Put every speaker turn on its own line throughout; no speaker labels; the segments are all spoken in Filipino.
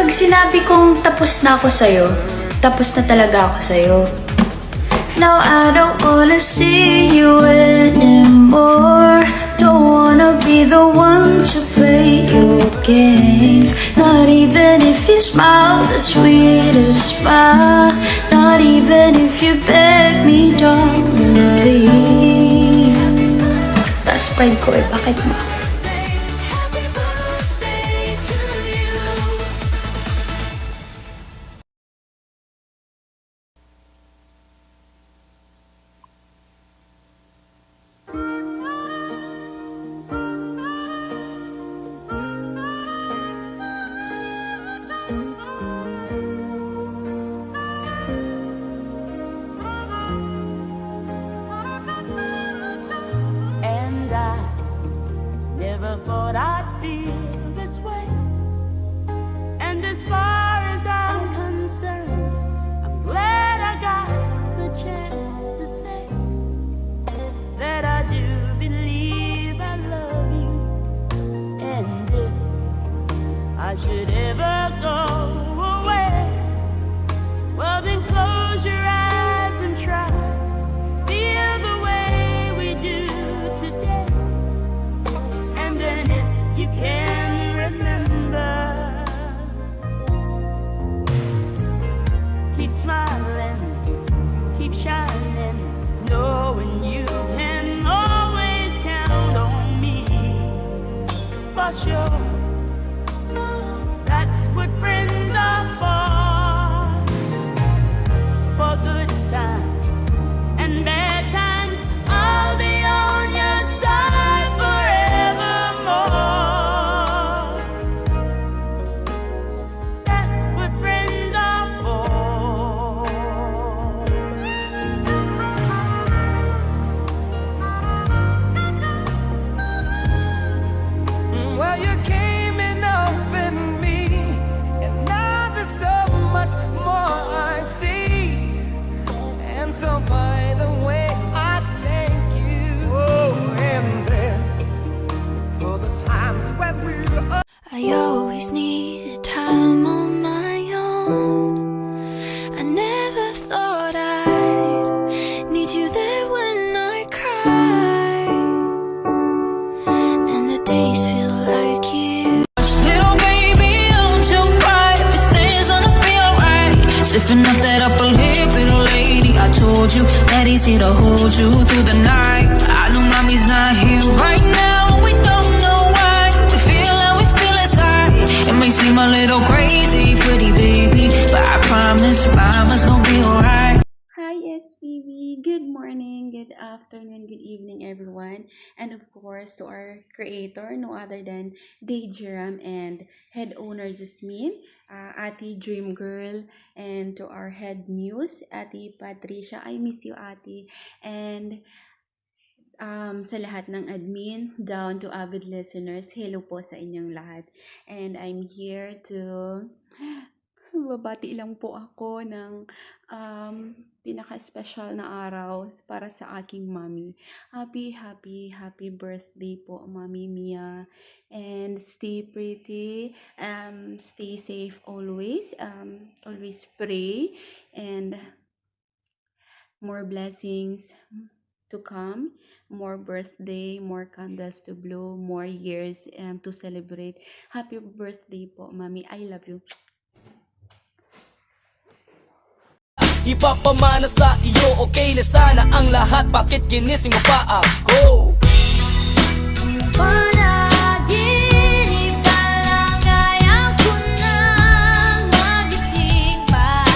Pag sinabi kong tapos na ako sa'yo, tapos na talaga ako sa'yo. Now I don't wanna see you anymore. Don't wanna be the one to play your games. Not even if you smile the sweetest smile. Not even if you beg me, darling, please. Best friend ko eh, bakit mo?
And I never thought I'd feel this way. And as far as I'm concerned, I'm glad I got the chance to say that I do believe I love you. And if I should ever go away, well then close your eyes and try feel the way we do today. And then if you can remember, keep smiling, keep shining, knowing you can always count on me. For sure, that's what friends are for good times and bad times. I'll be on your side forevermore. That's what friends are for.
Well, you came and opened me, and now there's so much more I see. And so, by the way, I thank you. Oh, and then for the times when we were
I always needed time on my own. I never thought I'd need you there when I cry. And the days feel like years.
Little baby, don't you cry. Everything's gonna be alright. Sipping up that upper lip, little lady. I told you that he's here to hold you through the night. I know mommy's not here right now. We don't know why. We feel how we feel inside. It may seem a little crazy, pretty baby, but I promise mama's gonna be alright.
Hi SPV, good morning, good afternoon, good evening everyone, and of course to our creator, no other than Dayjeram and head owner Jasmine, Ate Dream Girl, and to our head muse, Ate Patricia. I miss you, Ate. And sa lahat ng admin, down to avid listeners, hello po sa inyong lahat. And I'm here to babati lang po ako ng pinaka-special na araw para sa aking mommy. Happy birthday po, Mommy Mia. And stay pretty, stay safe always, always pray, and more blessings to come, more birthday, more candles to blow, more years to celebrate. Happy birthday po, Mommy. I love you.
Ipapamana sa iyo, okay na sana ang lahat. Bakit ginising mo pa ako?
Panaginip ka lang, ayaw ko nang magising pa.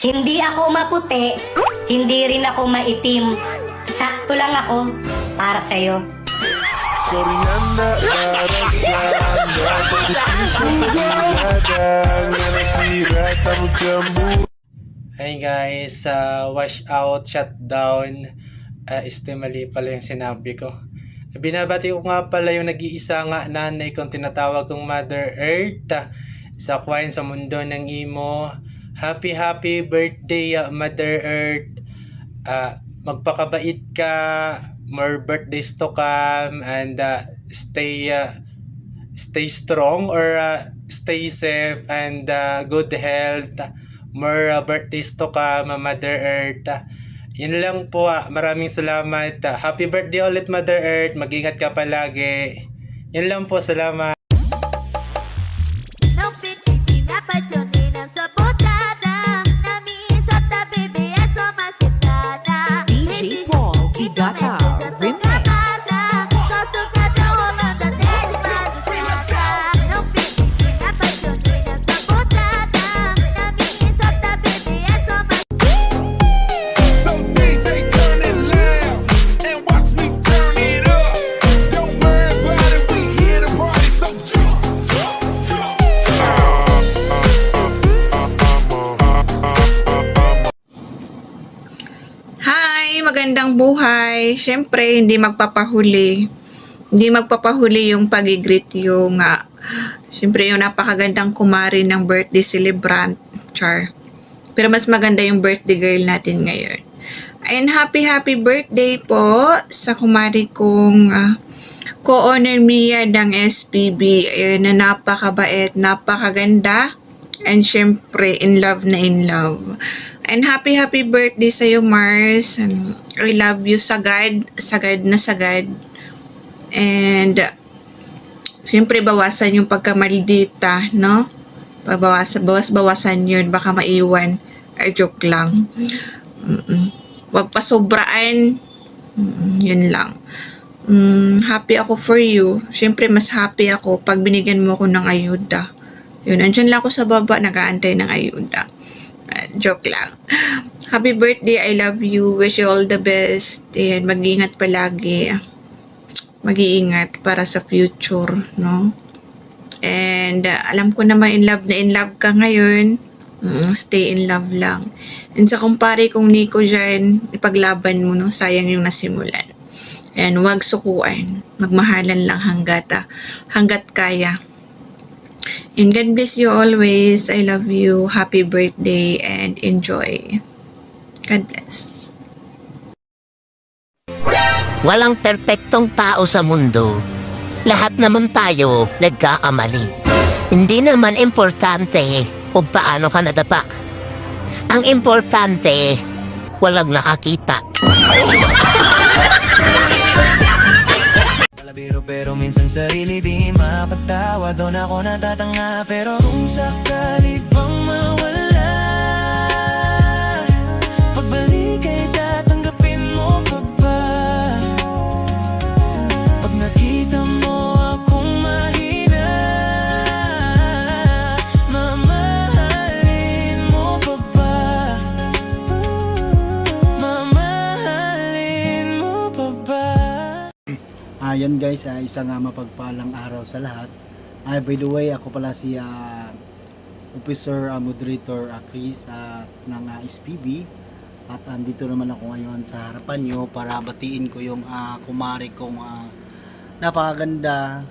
Hindi ako maputi, hindi rin ako maitim. Sakto lang ako para sa'yo.
Sorry na naarasan, nagpupuso pagkada, nga natira tamo jambu.
Hi guys, wash out, shutdown, mali pala yung sinabi ko. Binabati ko nga pala yung nag-iisa nga nanay kong tinatawag kong Mother Earth sa kwain sa mundo ng imo. Happy birthday, Mother Earth. Magpakabait ka, more birthdays to come, and stay strong, or stay safe and good health. More birthdays to come, Mother Earth. Yun lang po. Maraming salamat. Happy birthday ulit, Mother Earth. Mag-ingat ka palagi. Yun lang po. Salamat.
DJ Paul Igata Remix.
So DJ, turn it loud and watch me turn it up. Don't worry about it, we here to party, so
Hi! Magandang buhay! Siyempre, hindi magpapahuli. Hindi magpapahuli yung pag-greet yung siyempre yung napakagandang kumari ng birthday celebrant, Char. Pero mas maganda yung birthday girl natin ngayon. And happy birthday po sa kumari kong co-owner Mia ng SPB. Ayun, na napakabait, napakaganda. And syempre, in love na in love. And happy birthday sa iyo, Mars. I love you sagad na sagad. And syempre bawasan yung pagkamaldita, no? Bawasan yun, baka maiwan. Ay, joke lang. Wag pa sobraan. Yun lang. Happy ako for you. Syempre mas happy ako pag binigyan mo ako ng ayuda. Yun, andyan lang ako sa baba, nag-aantay ng ayuda. Joke lang. Happy birthday, I love you. Wish you all the best. And mag-iingat palagi. Mag-iingat para sa future, no? And alam ko naman in love ka ngayon. Stay in love lang. And sa kumpare kong Nico dyan, ipaglaban mo, no? Sayang yung nasimulan. And wag sukuan. Magmahalan lang hanggat kaya. And God bless you always. I love you. Happy birthday and enjoy. God bless.
Walang perpektong tao sa mundo. Lahat naman tayo nagkakamali. Hindi naman importante kung paano ka nadapa. Ang importante, walang nakakita.
Pero minsan sarili di mapatawa. Doon ako natatanga. Pero kung sakali bang mawala, pagbalik ay tatanggapin mo pa ba? Pag nakita mo akong mahina, mamahalin mo pa ba? Mamahalin mo pa ba?
Yan guys, isang mapagpalang araw sa lahat. By the way, ako pala si Officer Moderator Chris ng SPB. At andito naman ako ngayon sa harapan nyo para batiin ko yung kumari kong napakaganda.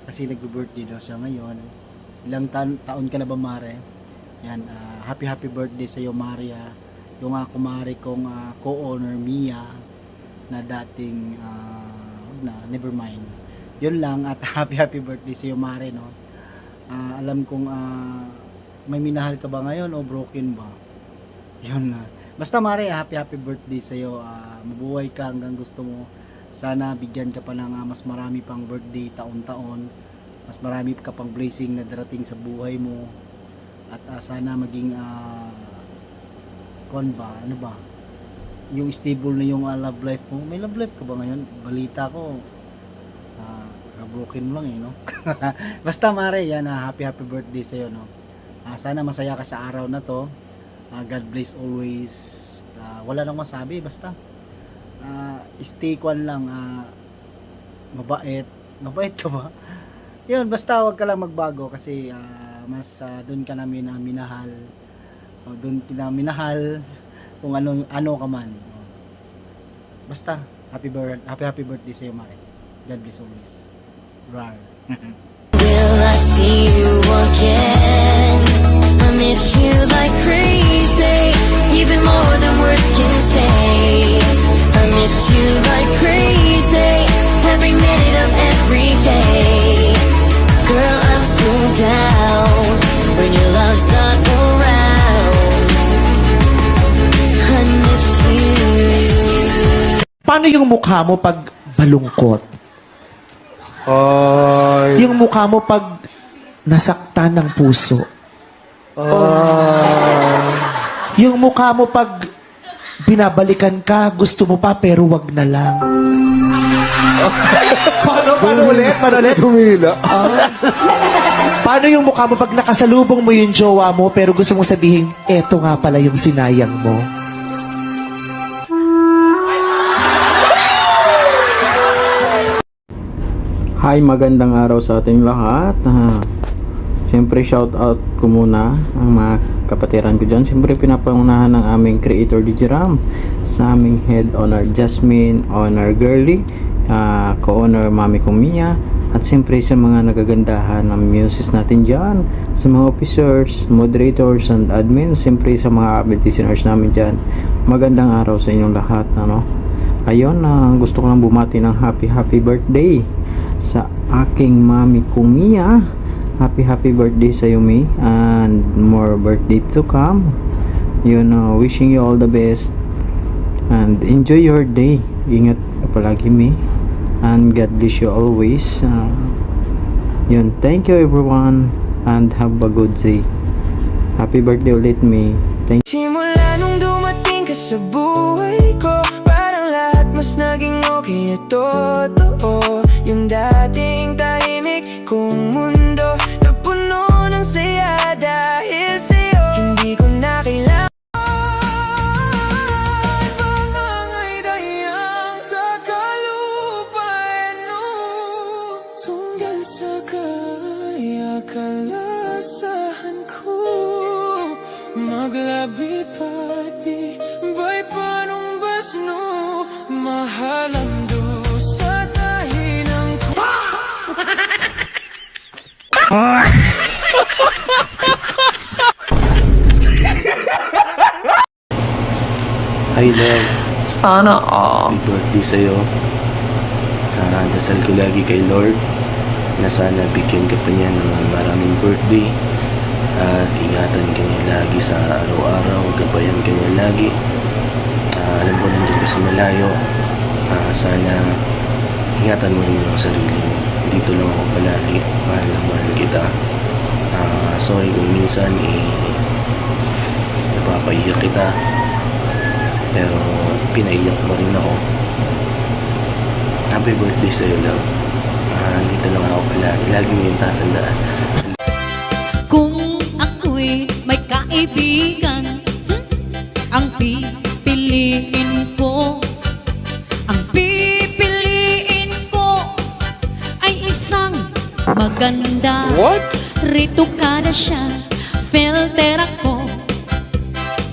Kasi nag-birthday daw siya ngayon. Ilang taon ka na ba, Mare? Yan, happy birthday sa iyo, Maria. Yung kumari kong co-owner Mia na dating never mind. Yun lang at happy birthday sa iyo, Mare, no? Alam kong may minahal ka ba ngayon o broken ba? Yun na. Basta, Mare, happy birthday sa iyo. Mabuhay ka hanggang gusto mo. Sana bigyan ka pa ng mas marami pang birthday taon-taon. Mas marami ka pang blessing na darating sa buhay mo. At sana maging ano ba? Yung stable na yung love life mo. May love life ka ba ngayon? Balita ko broken mo lang no? Basta, Mare, yan, happy birthday sa iyo, no? Sana masaya ka sa araw na to. God bless always. Wala nang masabi, basta stay kwan lang, mabait ka ba? Yun, basta wag ka lang magbago kasi mas doon ka namin minahal. Doon kita minahal kung ano ka man. Basta happy birthday sa iyo, Mare. God bless always. Rar.
Will I see you again? I miss you like crazy, even more than words can say. I miss you like crazy, every minute of every day. Girl, I'm so down.
Paano yung mukha mo pag balungkot? Yung mukha mo pag nasaktan ng puso? Yung mukha mo pag binabalikan ka, gusto mo pa pero wag na lang. Paano ulit? Humila. Paano yung mukha mo pag nakasalubong mo yung jowa mo pero gusto mong sabihin, eto nga pala yung sinayang mo?
Hi, magandang araw sa ating lahat. Siyempre, shout out ko muna ang mga kapatiran ko dyan. Siyempre, pinapangunahan ng aming creator DJ Ram, sa aming head honor Jasmine, honor Girly, co-honor Mami kong Mia, at siyempre sa mga nagagandahan ng muses natin dyan, sa mga officers, moderators, and admins, siyempre sa mga avid listeners namin dyan. Magandang araw sa inyong lahat. Ayun, gusto ko lang bumati ng happy birthday sa aking Mami kong Mia. Happy birthday sa iyo, May, and more birthday to come. Wishing you all the best and enjoy your day. Ingat ka palagi, May, and God bless you always. Thank you everyone and have a good day. Happy birthday ulit, May. Thank you.
Simula nung dumating ka sa buhay ko, parang lahat mas naging okay at totoo. Yung dating tahimik kong mundo, napuno ng saya dahil sa'yo. Hindi ko na kailangan bangangay dayang sa kalupano, tunggal sa kaya kalasahan ko. Maglabi pati ba'y panong basno, mahalang sa tahinang ko.
Hi love,
sana all.
happy birthday sa'yo. Dasal ko lagi kay Lord na sana bigyan ka pa niya ng maraming birthday at ingatan ka niya lagi sa araw-araw, gabayan ka niya lagi. Alam ko nandun ka sa malayo, sana ingatan mo rin yung sarili mo. Dito lang ako palagi, mahal na mahal kita. Sorry kung minsan napapaiyak kita, pero pinaiyak mo rin ako. Happy birthday sa'yo lang. Dito lang ako palagi, lagi mo yung tatandaan.
Kung ako'y may kaibigan, ang pipiliin ko, ay isang maganda. Rito kada siya, filter ako.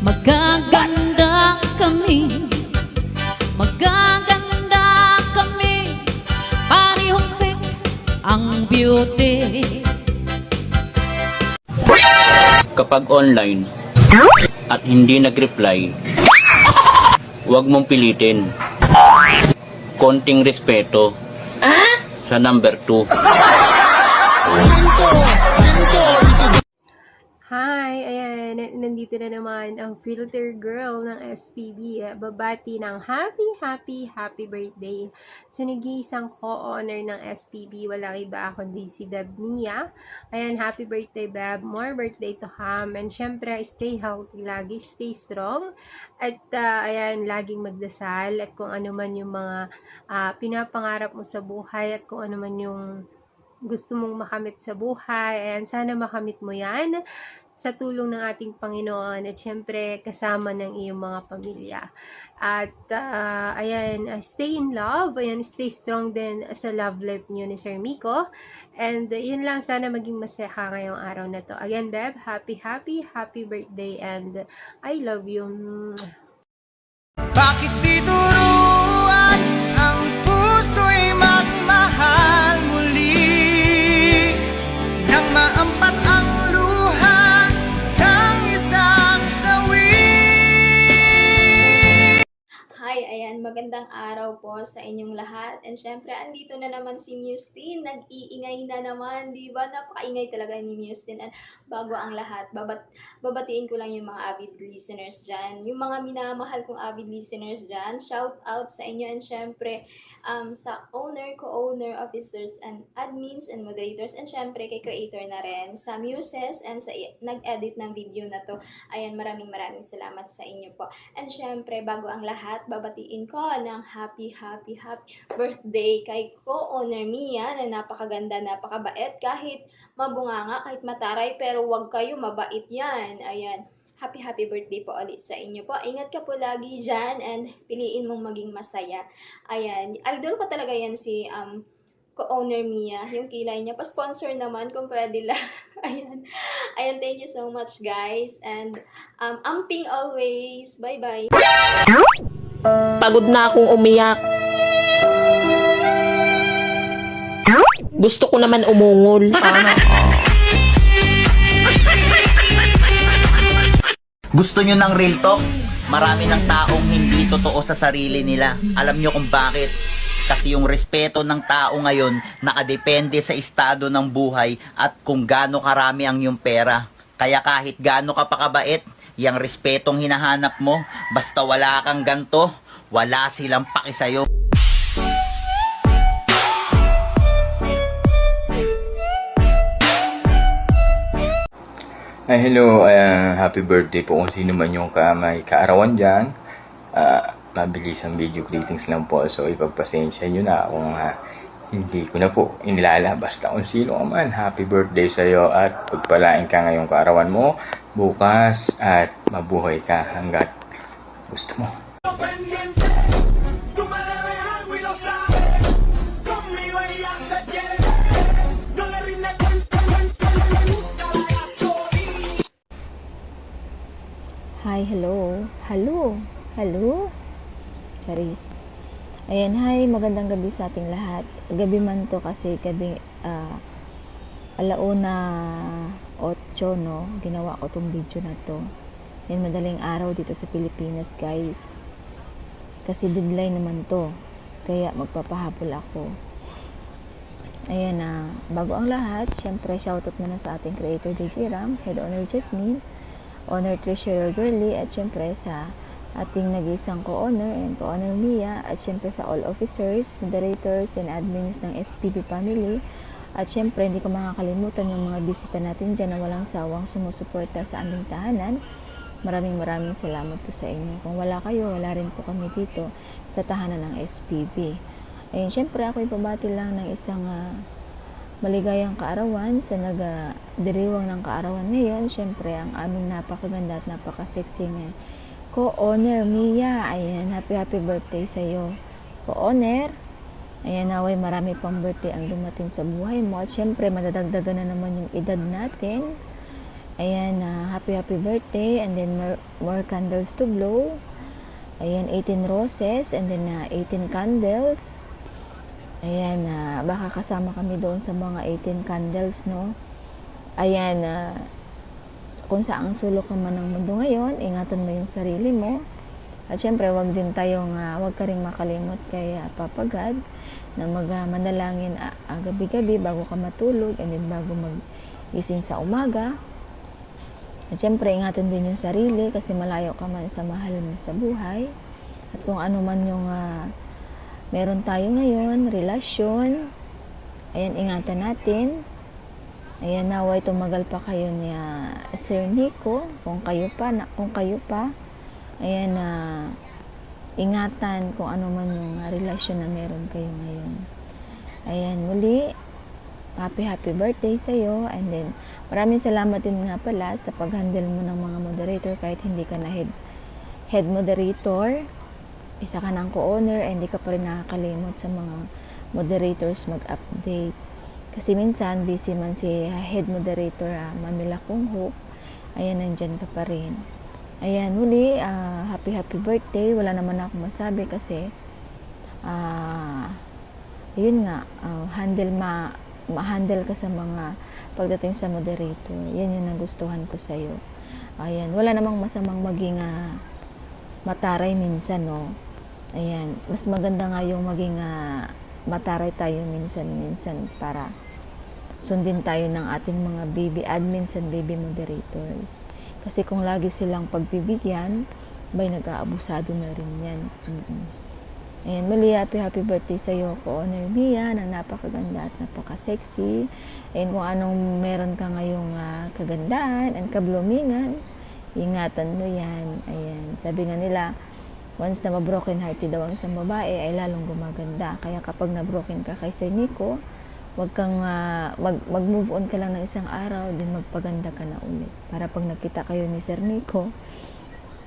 Magaganda kami, parehong fake ang beauty.
Kapag online at hindi nag-reply, huwag mong pilitin. Konting respeto sa number 2.
Hi! Ayan, nandito na naman ang filter girl ng SPB. Babati ng happy birthday sa nag-iisang co-honor ng SPB. Wala iba kundi si Beb Mia. Ayan, happy birthday, Beb. More birthday to come. And syempre, stay healthy lagi, stay strong. At ayan, laging magdasal. At kung ano man yung mga pinapangarap mo sa buhay at kung ano man yung gusto mong makamit sa buhay, ayan, sana makamit mo yan sa tulong ng ating Panginoon at syempre kasama ng iyong mga pamilya. At ayan, stay in love, ayan, stay strong din sa love life niyo ni Sir Miko. And yun lang, sana maging masaya ka ngayong araw na to. Again, Beb, happy birthday and I love you.
Bakit di turuan ang puso'y magmahal muli, nang maampat ang luha ng isang sawi?
Hi, ayan, magandang araw
po sa inyong lahat. And syempre, andito na naman si Mustin. Nag-iingay na naman, di ba? Napakaingay talaga ni Mustin. And bago ang lahat, babatiin ko lang yung mga avid listeners dyan. Yung mga minamahal kong avid listeners dyan, shout out sa inyo. And syempre, sa owner, co-owner, officers, and admins, and moderators. And syempre, kay creator na rin. Sa muses, and sa nag-edit ng video na to. Ayan, maraming salamat sa inyo po. And syempre, bago ang lahat, babatiin ko ng happy birthday kay co-owner Mia na napakaganda, napakabait, kahit mabunganga, kahit mataray, pero wag kayo, mabait yan. Ayan. Happy birthday po ulit sa inyo po. Ingat ka po lagi dyan and piliin mong maging masaya. Ayan. Idol ko talaga yan si co-owner Mia. Yung kilay niya. Pa-sponsor naman kung pwede lang. Ayan. Ayan, thank you so much guys. And amping always. Bye-bye.
Pagod na akong umiyak. Gusto ko naman umungol.
Gusto nyo ng real talk? Marami ng taong hindi totoo sa sarili nila. Alam nyo kung bakit? Kasi yung respeto ng tao ngayon nakadepende sa estado ng buhay at kung gaano karami ang yung pera. Kaya kahit gaano ka pakabait, yung respetong hinahanap mo, basta wala kang ganto, wala silang paki sa'yo.
Ay, hello, happy birthday po kung sino man yung may kaarawan dyan. Mabilis ang video greetings lang po, so ipagpasensya nyo na kung hindi ko na po inilala. Basta kung sino ka man, happy birthday sa'yo at pagpalain ka ngayong kaarawan mo bukas at mabuhay ka hanggat gusto mo.
Hi, hello. Charis. Ayan, hi, magandang gabi sa ating lahat. Gabi man to kasi gabi, 8:08, no? Ginawa ko tong video na to. Yan, madaling araw dito sa Pilipinas, guys. Kasi deadline naman to. Kaya magpapahabol ako. Ayan na, bago ang lahat, syempre shoutout na sa ating creator DJ Ram, Head Owner Jasmine, Owner Treasurer Girly, at syempre sa ating nag-isang co-owner and co-owner Mia, at syempre sa all officers, moderators, and admins ng SPB family, at syempre hindi ko makakalimutan yung mga bisita natin dyan na walang sawang sumusuporta sa aming tahanan. Maraming salamat po sa inyo. Kung wala kayo, wala rin po kami dito sa tahanan ng SPB. Ayun, syempre ako ipabati lang ng isang maligayang kaarawan sa nag-diriwang ng kaarawan ngayon. Syempre ang aming napakaganda at napaka-sexy co-owner Mia. Ayan, happy birthday sa iyo, co-owner. Ayan, naway marami pang birthday ang dumating sa buhay mo. At syempre madadagdagan na naman yung edad natin. Ayan, happy birthday, and then more candles to blow. Ayan, 18 roses, and then 18 candles. Ayan, baka kasama kami doon sa mga 18 candles, no? Ayan, kung saang sulok naman ng mundo ngayon, ingatan mo yung sarili mo. At syempre, wag ka rin makalimot kay Papa God na manalangin gabi-gabi bago ka matulog, and then bago magising sa umaga. At syempre, ingatan din yung sarili kasi malayo ka man sa mahal mo sa buhay. At kung ano man yung meron tayo ngayon, relasyon, ayan, ingatan natin. Ayan, naway tumagal pa kayo ni Sir Nico, kung kayo pa. Ayan, ingatan kung ano man yung relasyon na meron kayo ngayon. Ayan, muli, happy birthday sa'yo. And then, maraming salamat din nga pala sa pag-handle mo ng mga moderator kahit hindi ka na head moderator. Isa ka ng co-owner, and hindi ka pa rin nakakalimot sa mga moderators mag-update. Kasi minsan, busy man si head moderator, Mamila Kung Hope. Ayan, nandyan ka pa rin. Ayan, muli, happy birthday. Wala naman ako masabi kasi, yun nga, ma-handle ka sa mga pagdating sa moderator. Yan yung nagustuhan ko sa'yo. Ayan, wala namang masamang maging mataray minsan, no? Ayan, mas maganda nga yung maging mataray tayo minsan-minsan para sundin tayo ng ating mga baby admins and baby moderators. Kasi kung lagi silang pagbibigyan, bay nag-aabusado na rin yan. Ayan, muli happy birthday sa iyo, Co-Honor Mia, na napakaganda at napaka-sexy. Ayan, kung anong meron ka ngayong kagandahan and kablumingan, ingatan mo yan. Ayan, sabi nga nila, once na ma-broken hearted daw ang isang babae, ay lalong gumaganda. Kaya kapag na-broken ka kay Sir Nico, wag kang mag-move on ka lang ng isang araw, din magpaganda ka na ulit. Para pag nakita kayo ni Sir Nico,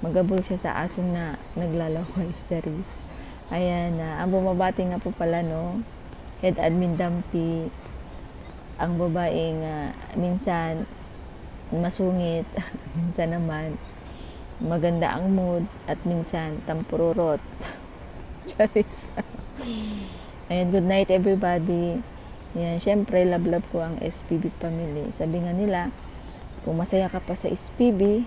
magabol siya sa asong na naglalaway, Charis. Ayan, ang bumabati nga po pala, no, Head Admin Dumpty, ang babaeng minsan masungit, minsan naman maganda ang mood, at minsan tampururot. Charis. Ayan, good night everybody. Ayan, syempre love ko ang SPB family. Sabi nga nila, kung masaya ka pa sa SPB,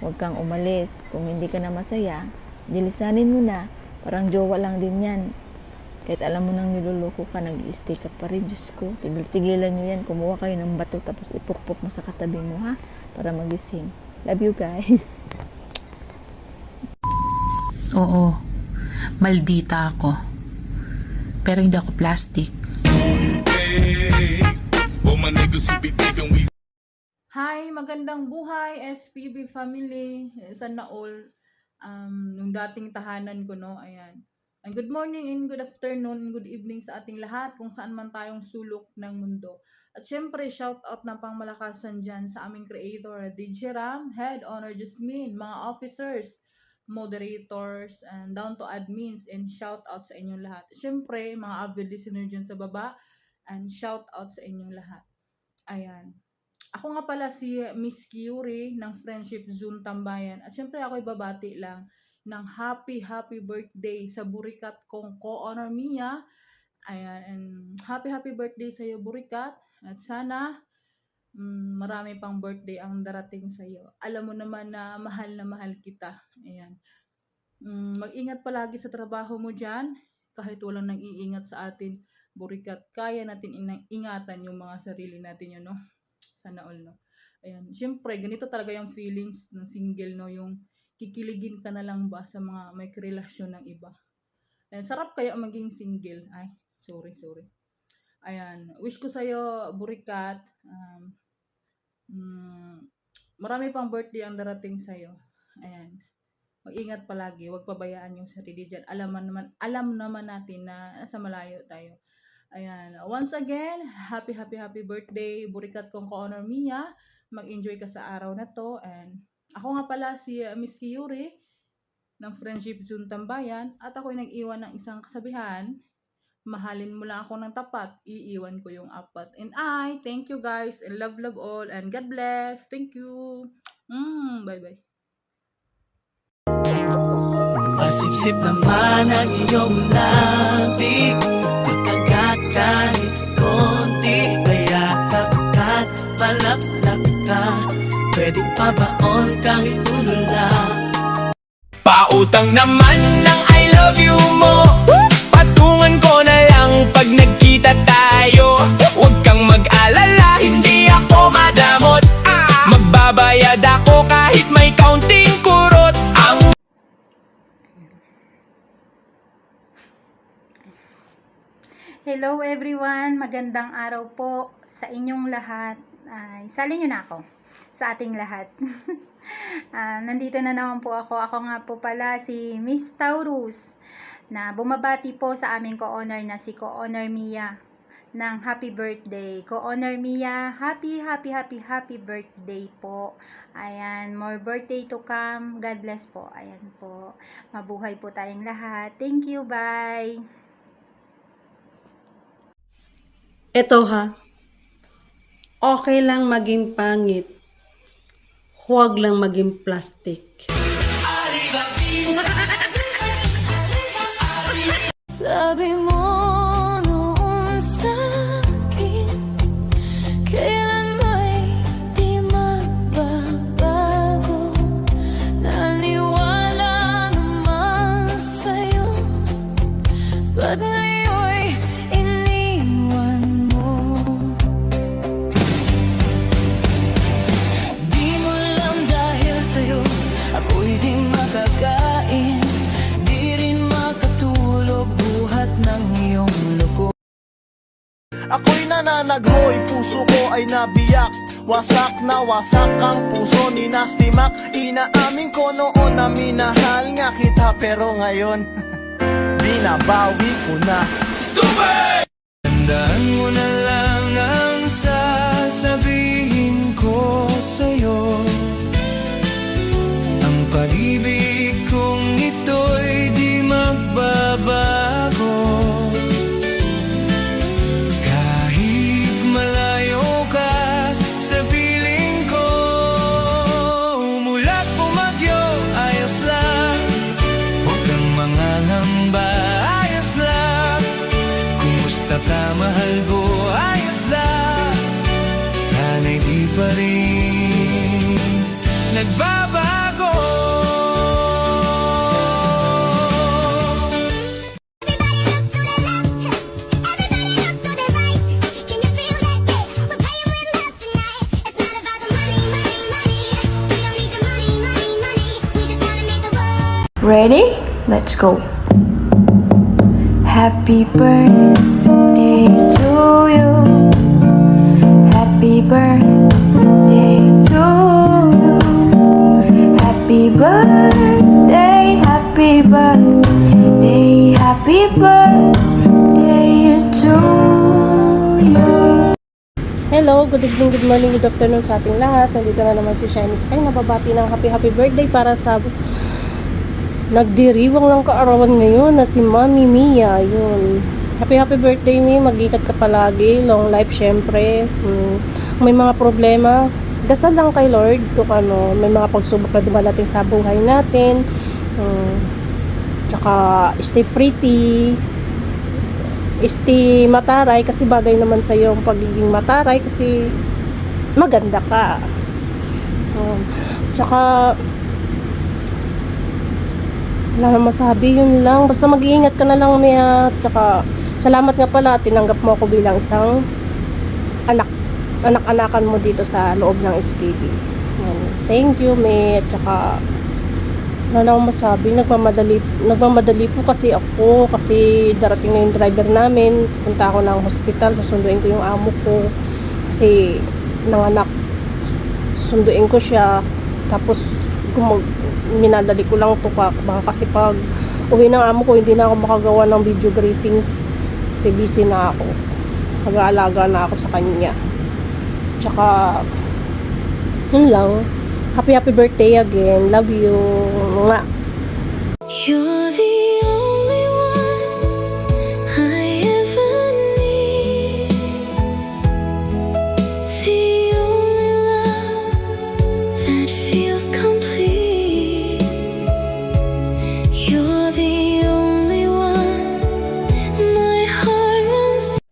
huwag kang umalis. Kung hindi ka na masaya, dilisanin mo na. Parang jowa lang din yan. Kahit alam mo nang niluloko ka, nag-i-stay ka pa rin. Diyos ko, tigil-tigilan nyo yan. Kumuha kayo ng bato tapos ipukpok mo sa katabi mo, ha? Para magising. Love you guys.
Oo, maldita ako. Pero hindi ako plastic.
Hi, magandang buhay SPB family. Sana all nung dating tahanan ko, no, ayan. And good morning and good afternoon and good evening sa ating lahat kung saan man tayong sulok ng mundo. At syempre, shout out ng pangmalakasan dyan sa aming creator, DJ Ram, Head Honor Jasmine, mga officers, moderators, and down to admins, and shout out sa inyong lahat. Syempre, mga avid listener dyan sa baba, and shout out sa inyong lahat. Ayan. Ako nga pala si Miss Kiuri ng Friendship Zoom Tambayan. At syempre ako'y babati lang ng happy birthday sa burikat kong Co-Honor Mia. Ayan, and happy birthday sa iyo, burikat. At sana marami pang birthday ang darating sa iyo. Alam mo naman na mahal kita. Ayan. Mag-ingat palagi sa trabaho mo dyan. Kahit walang nang-iingat sa atin, burikat, kaya natin ingatan yung mga sarili natin, yun, no? Sana all, no? Ayan. Siyempre, ganito talaga yung feelings ng single, no? Yung kikiligin ka na lang ba sa mga may relasyon ng iba. Ayan. Sarap kaya maging single. Ay, sorry. Ayan. Wish ko sa'yo, burikat, marami pang birthday ang darating sa'yo. Ayan. Mag-ingat palagi. Huwag pabayaan yung sarili dyan. Alam naman natin na nasa malayo tayo. Ayan. Once again, happy birthday, burikat kong Co-Honor Mia. Mag-enjoy ka sa araw na to. And ako nga pala si Miss Kiuri ng Friendship Zoom Tambayan. At ako'y nag-iwan ng isang kasabihan. Mahalin mo lang ako ng tapat, iiwan ko yung apat. And I thank you guys and love all and God bless. Thank you. Bye-bye.
Pasipsip naman ang iyong labi, makagat kahit konti, payakap ka't palaplap ka, pwede pa baon kahit ulula. Pautang naman ng I love you mo, patungan ko na lang pag nagkita tayo. Huwag kang mag-alala, hindi ako madamot, magbabayad ako kahit may counting kurot.
Hello everyone, magandang araw po sa inyong lahat. Isali nyo na ako sa ating lahat. Nandito na naman po ako. Ako nga po pala si Miss Taurus na bumabati po sa aming Co-Honor na si Co-Honor Mia ng happy birthday. Co-Honor Mia, happy birthday po. Ayan, more birthday to come. God bless po. Ayan po. Mabuhay po tayong lahat. Thank you, bye.
Eto ha, okay lang maging pangit, huwag lang maging plastic.
Sabi mo noon sa'kin, kailan mo'y di magbabago. Naniwala naman sa'yo,
Ako'y nananaghoy, puso ko ay nabiyak. Wasak na wasak ang puso ni Nasty Mac. Inaamin ko noon na minahal nga kita, pero ngayon binabawi ko na. Stupid!
Tandaan mo na lang ang sasabihin ko sa'yo. Ang pag-ibig kong ito'y di magbabago. Kahit malayo ka sa piling ko, umulat bumagyo, ayos lang. Huwag kang mangangamba, ayos lang. Kumusta ka, mahal ko, ayos lang. Sana'y di pa rin nagbabago.
Ready? Let's go. Happy birthday to you. Happy birthday to you. Happy birthday, happy birthday, happy birthday to you.
Hello, good evening, good morning, good afternoon sa ating lahat. Nandito na naman si Shiny Style. Nababati ng happy birthday para sa nagdiriwang ng kaarawan ngayon na si Mami Mia. Yun. Happy birthday, Mi. Mag-ikat ka palagi. Long life, syempre. May mga problema, dasal lang kay Lord kung ano, may mga pagsubok na dumalating sa buhay natin. Tsaka stay pretty, stay mataray, kasi bagay naman sa iyo ang pagiging mataray kasi maganda ka. Tsaka wala na masabi, yun lang. Basta mag-iingat ka na lang, Mia. Tsaka salamat nga pala, tinanggap mo ako bilang isang anak-anakan mo dito sa loob ng SPB. Yan. Thank you, Mia. Tsaka wala na akong masabi. Nagmamadali po kasi ako, kasi darating na yung driver namin. Punta ako ng hospital, susunduin ko yung amo ko kasi nanganak. Susunduin ko siya, tapos minadali ko lang ito, baka kasi pag uwi ng amo ko hindi na ako makagawa ng video greetings kasi busy na ako, mag-aalaga na ako sa kanya. Tsaka yun lang. Happy birthday again, love you. Mwah.
You're the only one I ever need, the only love that feels complete. You're the only one my heart runs to.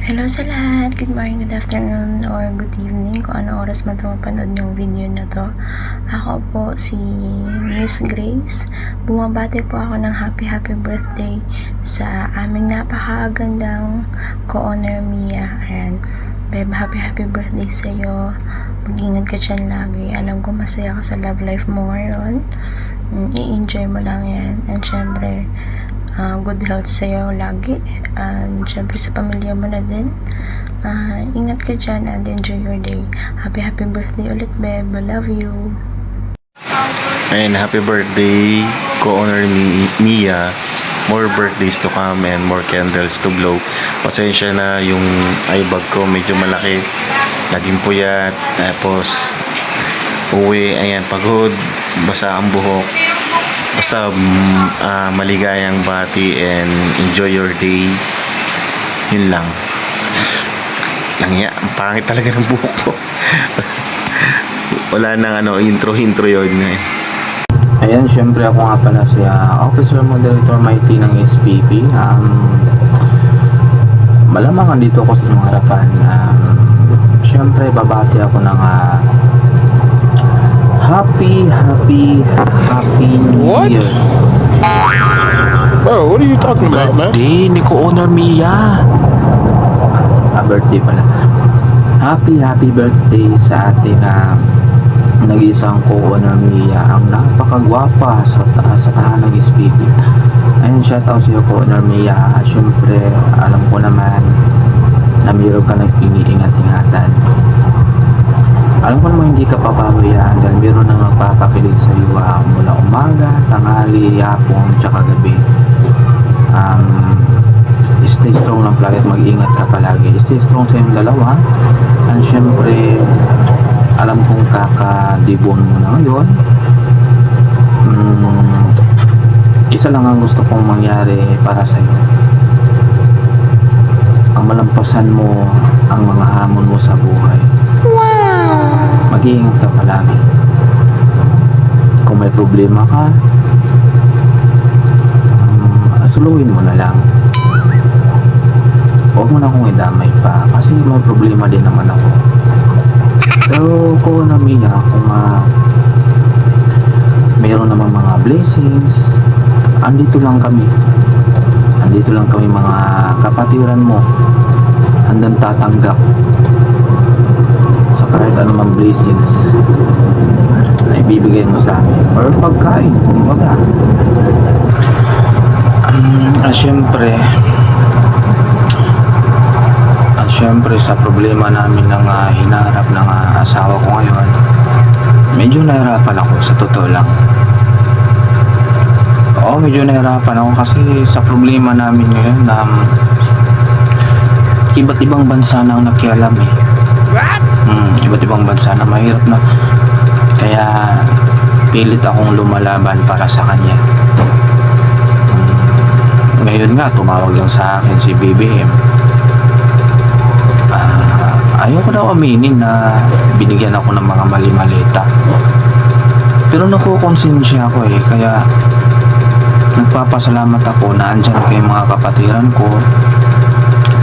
Hello sa lahat. Good morning, good afternoon, or good evening kung ano oras man ito mapanood yung video na to. Ako po si Miss Grace. Bumabati po ako ng happy birthday sa aming napakagandang co-owner Mia. Ayan. Beb, happy birthday sa iyo. Mag-ingat ka dyan lagi. Alam ko masaya ka sa love life mo ngayon. I-enjoy mo lang yan. And syempre, good health sa iyo lagi. And syempre sa pamilya mo na din. Ingat ka dyan and enjoy your day. Happy birthday ulit, Beb. I love you.
And happy birthday, co-owner Mia. More birthdays to come and more candles to blow. Pasensya na yung eye bag ko, medyo malaki. Laging puyat. Tapos, uwi, ayan, pagod. Basa ang buhok. Basta maligayang bati and enjoy your day. Yun lang. Langya, ang pangit talaga ng buhok ko. Wala nang intro yun ngayon.
Ayan, syempre ako nga pala si Officer Moderator Mighty ng SPB. Malamang andito ako sa inyong harapan. Syempre babati ako ng happy New Year.
Bro, what are you talking about, man?
Birthday ni co-owner Mia. Birthday pala. Happy birthday sa ating nag-iisang co-owner Mia, ang napakagwapa sa tahanang SPB. Ayun, shout out sa iyo co-owner Mia. Syempre, alam ko naman na meron ka nang iniingat-ingatan. Alam ko naman hindi ka papabayaan dahil meron nang magpapakilig sa iyo mula umaga, tanghali, hapon, tsaka gabi. Stay strong lang palagi at mag-ingat ka palagi. Stay strong sa inyong dalawa. And syempre, alam kong kakadibon mo na ngayon. Isa lang ang gusto kong mangyari para sa iyo. Ang malampasan mo ang mga hamon mo sa buhay. Mag-iingat ka palagi. Kung may problema ka, suluhin mo na lang. Huwag mo na akong idamay pa kasi may problema din naman ako. Pero kung namiya, kung mayroon naman mga blessings, andito lang kami mga kapatiran mo, handang tatanggap sa kahit anumang blessings na ibibigay mo sa amin or pagkain, kumbaga. Siyempre sa problema namin ng hinaharap ng asawa ko ngayon, medyo nahirapan ako sa totoo lang. Oo, medyo nahirapan ako kasi sa problema namin ngayon na iba't ibang bansa na ang nakialam eh. Iba't ibang bansa na mahirap na. Kaya pilit akong lumalaban para sa kanya. Ngayon nga, tumawag lang sa akin si BBM. Ayoko daw aminin na binigyan ako ng mga mali-malita. Pero nakukonsensya ako eh, kaya nagpapasalamat ako na andyan kay mga kapatiran ko.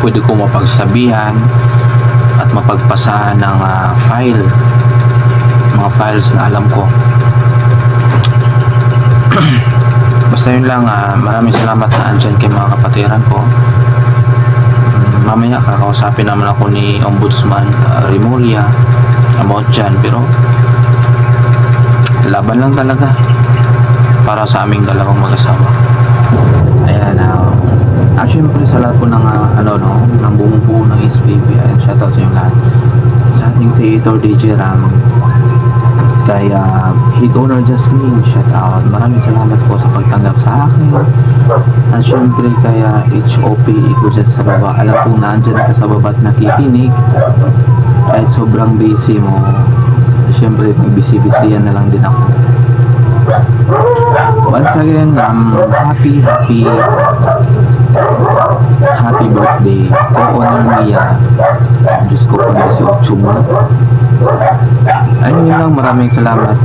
Pwede ko mapagsabihan at mapagpasahan ng mga files na alam ko. Basta yun lang, maraming salamat na andyan kay mga kapatiran ko. Mamaya kakausapin naman ako ni Ombudsman Remulla about dyan, pero laban lang talaga para sa aming dalawang mag-asawa. Ayan, syempre sa lahat po ng ng buong buo ng SPB, ayan, shoutout sa inyo lahat, sa ating creator DJ Ram, kaya Head Owner Jasmine, shoutout, maraming salamat po sa pagtanggap sa akin. At syempre kaya HOP iko dyan sa baba, alam po na andyan ka sa baba at nakikinig kahit sobrang busy mo. Syempre magbisi-bisiyan na lang din ako. Once again, happy birthday Co-Owner Mia. Diyos ko po, 18 mo. Ayun lang, maraming salamat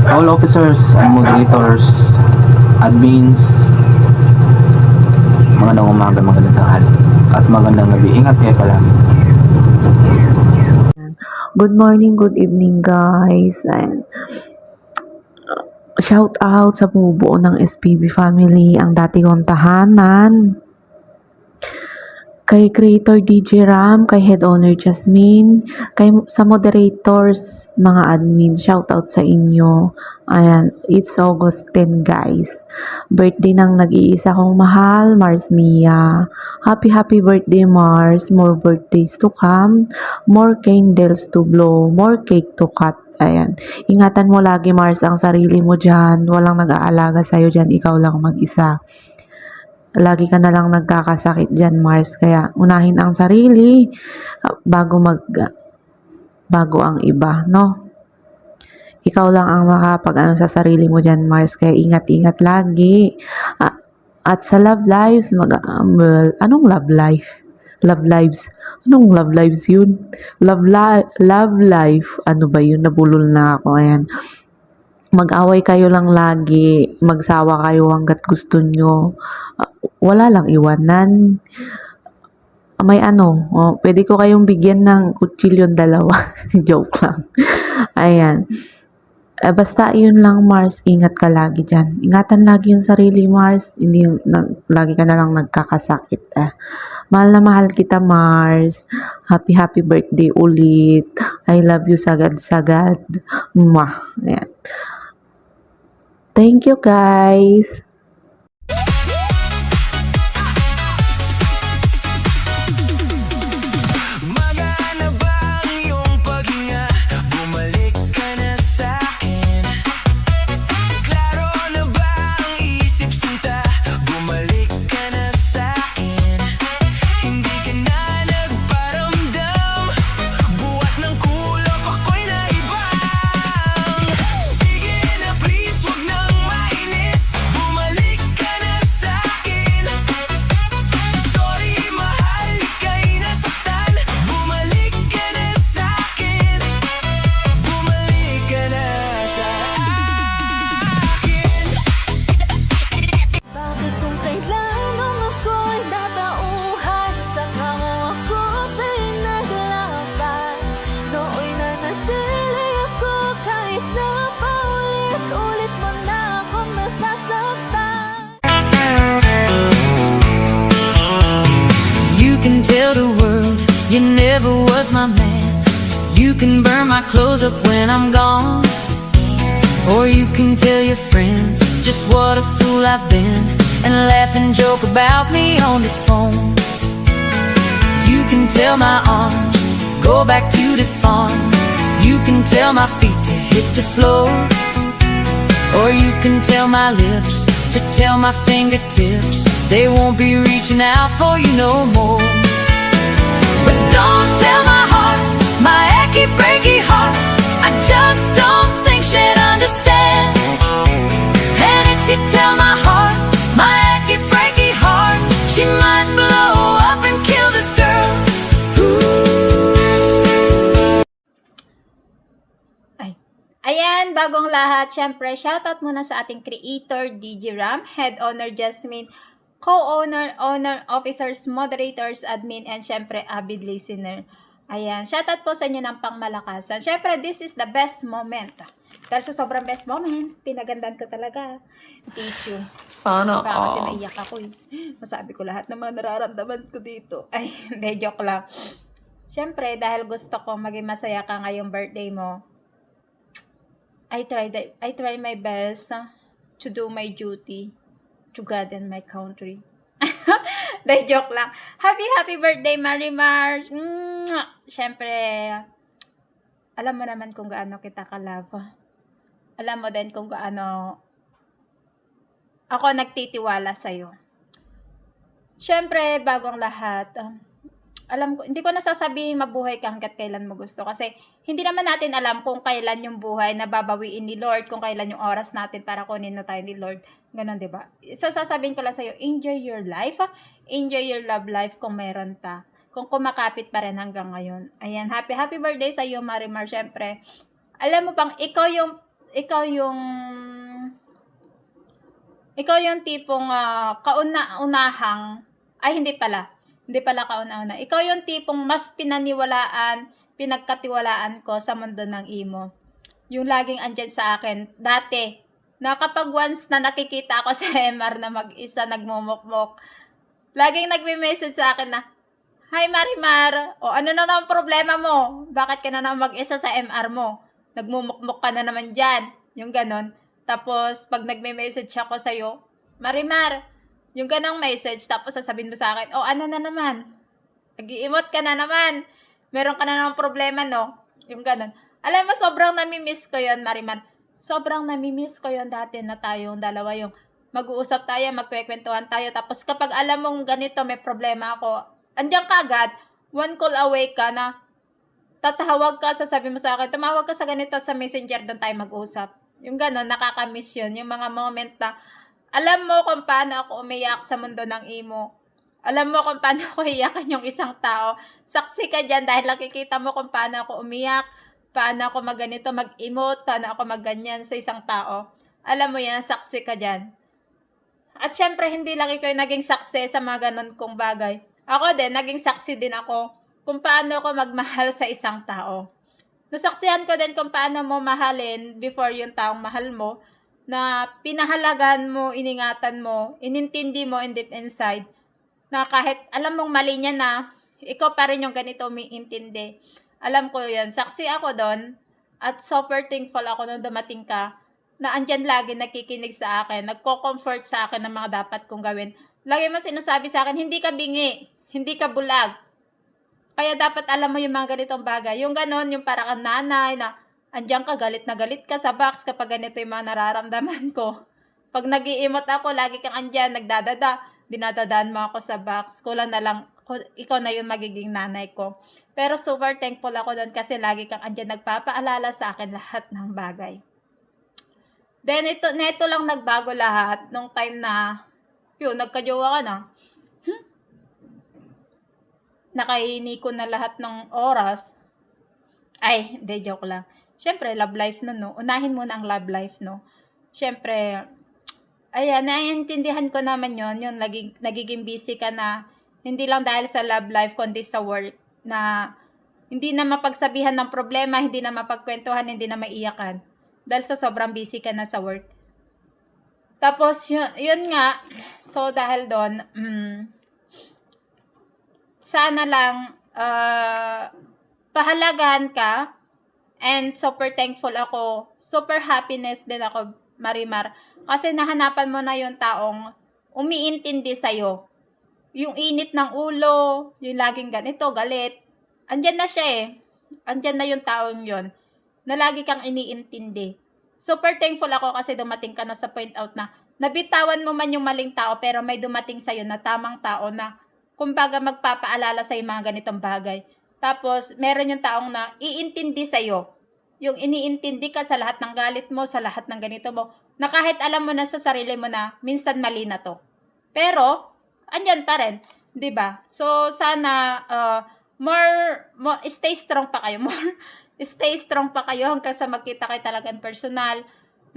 all officers and moderators, admins. Magandang umaga, magandang tanghali at magandang gabi. Ingat kayo palagi.
Good morning, good evening guys. And shout out sa bumubuo ng SPB family, ang dati kong tahanan. Kay Creator DJ Ram, kay Head Owner Jasmine, sa moderators, mga admin, shout out sa inyo. Ayan, it's August 10 guys. Birthday ng nag-iisa kong mahal, Mars Mia. Happy birthday Mars, more birthdays to come, more candles to blow, more cake to cut. Ayan, ingatan mo lagi Mars ang sarili mo dyan, walang nag-aalaga sa'yo dyan, ikaw lang mag-isa. Lagi ka na lang nagkakasakit dyan, Mars. Kaya, unahin ang sarili bago ang iba, no? Ikaw lang ang makapag-ano sa sarili mo dyan, Mars. Kaya, ingat-ingat lagi. At sa love lives, anong love life? Love lives. Anong love lives yun? Love life. Ano ba yun? Nabulol na ako. Ayan. Mag-away kayo lang lagi, magsawa kayo hanggat gusto nyo, wala lang iwanan. May pwede ko kayong bigyan ng kutsilyon 2. Joke lang. Ayan. Basta yun lang Mars, ingat ka lagi dyan. Ingatan lagi yung sarili Mars, hindi lagi ka na lang nagkakasakit. Mahal na mahal kita Mars. Happy birthday ulit. I love you sagad-sagad. Mwah. Ayan. Thank you guys.
You never was my man. You can burn my clothes up when I'm gone, or you can tell your friends just what a fool I've been, and laugh and joke about me on the phone. You can tell my arms go back to the farm. You can tell my feet to hit the floor, or you can tell my lips to tell my fingertips they won't be reaching out for you no more. But don't tell my heart, my achy breaky heart, I just don't think she'd understand. And if you tell my heart, my achy breaky heart, she might blow up and kill this girl.
Ayan, bagong lahat, syempre, shoutout muna sa ating creator, DJ Ram, head owner Jasmine, co-owner, owner, officers, moderators, admin, and syempre, avid listener. Ayan, shoutout po sa inyo ng pangmalakasan. Syempre, this is the best moment. Dahil sa sobrang best moment, pinagandaan ko talaga. Tissue.
Sana
Baka kasi
all.
naiyak ako eh. Masabi ko lahat ng mga nararamdaman ko dito. Ay, hindi, joke lang. Syempre, dahil gusto ko maging masaya ka ngayong birthday mo, I try my best to do my duty to God and my country. Dahil joke lang. Happy birthday, Marimar! Siyempre, alam mo naman kung gaano kita ka-love. Alam mo din kung gaano ako nagtitiwala sa'yo. Siyempre, bagong lahat, alam ko, hindi ko nasasabihin mabuhay ka hanggat kailan mo gusto. Kasi, hindi naman natin alam kung kailan yung buhay na babawiin ni Lord, kung kailan yung oras natin para kunin na tayo ni Lord. Ganon, diba? So, sasabihin ko lang sa'yo, enjoy your life, enjoy your love life kung meron pa. Kung kumakapit pa rin hanggang ngayon. Ayan, happy birthday sa'yo, Marimar. Syempre, alam mo bang, ikaw yung tipong kauna-unahang, hindi pala kauna-una. Ikaw yung tipong mas pinagkatiwalaan ko sa mundo ng imo. Yung laging andyan sa akin. Dati, na kapag once na nakikita ako sa MR na mag-isa nagmumukmok, laging nagme-message sa akin na, "Hi Marimar, o ano na naman problema mo? Bakit ka na naman mag-isa sa MR mo? Nagmumukmok ka na naman dyan." Yung ganon. Tapos, pag nagme-message ako sa'yo, "Marimar," yung ganong message, tapos sasabihin mo sa akin, ano na naman? Nag-i-emote ka na naman. Meron ka na naman problema, no? Yung ganon. Alam mo, sobrang namimiss ko yun, Marimar. Sobrang namimiss ko yun dati na tayong dalawa yung mag-uusap tayo, magkwekwentuhan tayo. Tapos kapag alam mong ganito, may problema ako, andyan ka agad, one call away ka na, tatawag ka, sasabihin mo sa akin, tumawag ka sa ganito sa messenger, doon tayo mag-usap. Yung ganon, nakakamiss yun. Yung mga moment na, alam mo kung paano ako umiyak sa mundo ng imo. Alam mo kung paano ako iyakan yung isang tao. Saksi ka dyan dahil nakikita mo kung paano ako umiyak, paano ako magganito, mag-emote, paano ako magganyan sa isang tao. Alam mo yan, saksi ka dyan. At syempre, hindi lang ikaw yung naging saksi sa mga ganon kong bagay. Ako din, naging saksi din ako kung paano ako magmahal sa isang tao. Nasaksihan ko din kung paano mo mahalin before yung taong mahal mo, na pinahalagahan mo, iningatan mo, inintindi mo in deep inside, na kahit alam mong mali niya na, ikaw pa rin yung ganito umiintindi. Alam ko yan, saksi ako doon, at super thankful ako nung dumating ka, na andyan lagi nakikinig sa akin, nagko-comfort sa akin ng mga dapat kong gawin. Lagi mo sinasabi sa akin, hindi ka bingi, hindi ka bulag. Kaya dapat alam mo yung mga ganitong bagay. Yung ganon, yung para kang nanay na, andiyan ka, galit na galit ka sa box kapag ganito yung mga nararamdaman ko. Pag nag-i-emote ako, lagi kang andyan, dinadadaan mo ako sa box. Kulang na lang, ikaw na yung magiging nanay ko. Pero super thankful ako doon kasi lagi kang andyan, nagpapaalala sa akin lahat ng bagay. Then, neto lang nagbago lahat nung time na, nagka-jowa ka na. Nakaini ko na lahat ng oras. Ay, hindi, joke lang. Siyempre, love life no. Unahin muna ang love life, no. Siyempre, ayan, naiintindihan ko naman yon, yung nagiging busy ka na, hindi lang dahil sa love life, kundi sa work, na hindi na mapagsabihan ng problema, hindi na mapagkwentuhan, hindi na maiyakan. Dahil sa sobrang busy ka na sa work. Tapos, yun nga, so dahil doon, sana lang, pahalagahan ka, and super thankful ako. Super happiness din ako, Marimar. Kasi nahanapan mo na yung taong umiintindi sa'yo. Yung init ng ulo, yung laging ganito, galit. Andyan na siya eh. Andyan na yung taong yon na lagi kang iniintindi. Super thankful ako kasi dumating ka na sa point out na nabitawan mo man yung maling tao pero may dumating sa'yo na tamang tao na kumbaga magpapaalala sa'yo mga ganitong bagay. Tapos, meron yung taong na iintindi sa'yo. Yung iniintindi ka sa lahat ng galit mo, sa lahat ng ganito mo, na kahit alam mo na sa sarili mo na minsan mali na to. Pero, andyan pa rin. 'Di ba? So, sana more stay strong pa kayo. Stay strong pa kayo hanggang sa magkita kayo talaga in personal,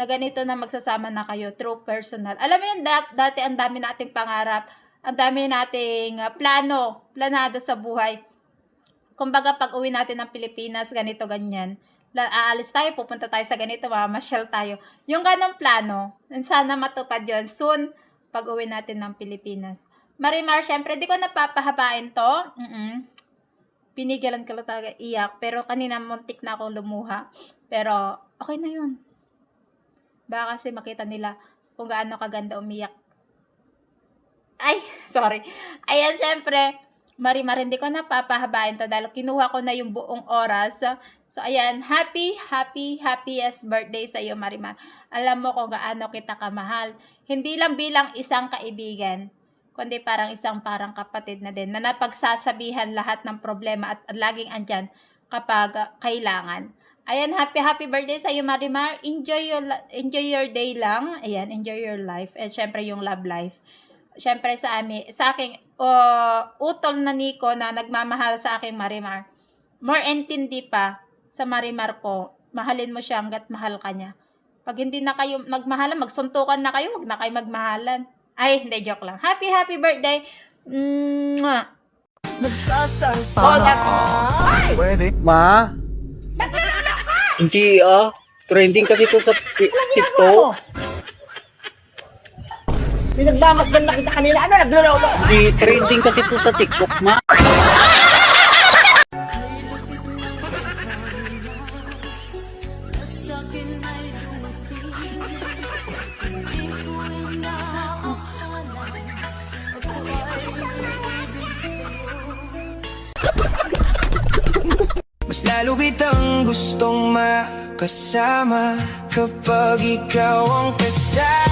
na ganito na magsasama na kayo through personal. Alam mo yun, dati ang dami nating pangarap, ang dami nating planado sa buhay. Kumbaga, pag uwi natin ng Pilipinas, ganito, ganyan. Aalis tayo, pupunta tayo sa ganito, mamasyal tayo. Yung ganong plano, sana matupad yun soon pag uwi natin ng Pilipinas. Marimar, syempre, di ko napapahabain to. Pinigilan ko lang talaga iyak. Pero kanina muntik na akong lumuha. Pero, okay na yun. Baka kasi makita nila kung gaano kaganda umiyak. Ay, sorry. Ayan, syempre, Marimar, hindi ko napapahabain to dahil kinuha ko na yung buong oras. So, ayan, happiest birthday sa iyo, Marimar. Alam mo kung gaano kita kamahal. Hindi lang bilang isang kaibigan, kundi parang kapatid na din na napagsasabihan lahat ng problema at laging andyan kapag kailangan. Ayan, happy birthday sa iyo, Marimar. Enjoy your day lang. Ayan, enjoy your life. And syempre yung love life. Syempre sa aking utol na Nico na nagmamahal sa aking Marimar. More intindi pa sa Marimar ko. Mahalin mo siya hanggat mahal ka niya. Pag hindi na kayo magmahalan, magsuntukan na kayo, wag na kayo magmahalan. Ay, hindi, joke lang. Happy birthday. Mwah!
Pwede.
Ma? Hindi trending kasi ito sa TikTok.
Pinagmamasdan na kita kanina. Ano, naglulolo?
Hindi trending kasi ito sa TikTok, ma.
Mas lalo kitang gustong makasama kapag ikaw ang kasama.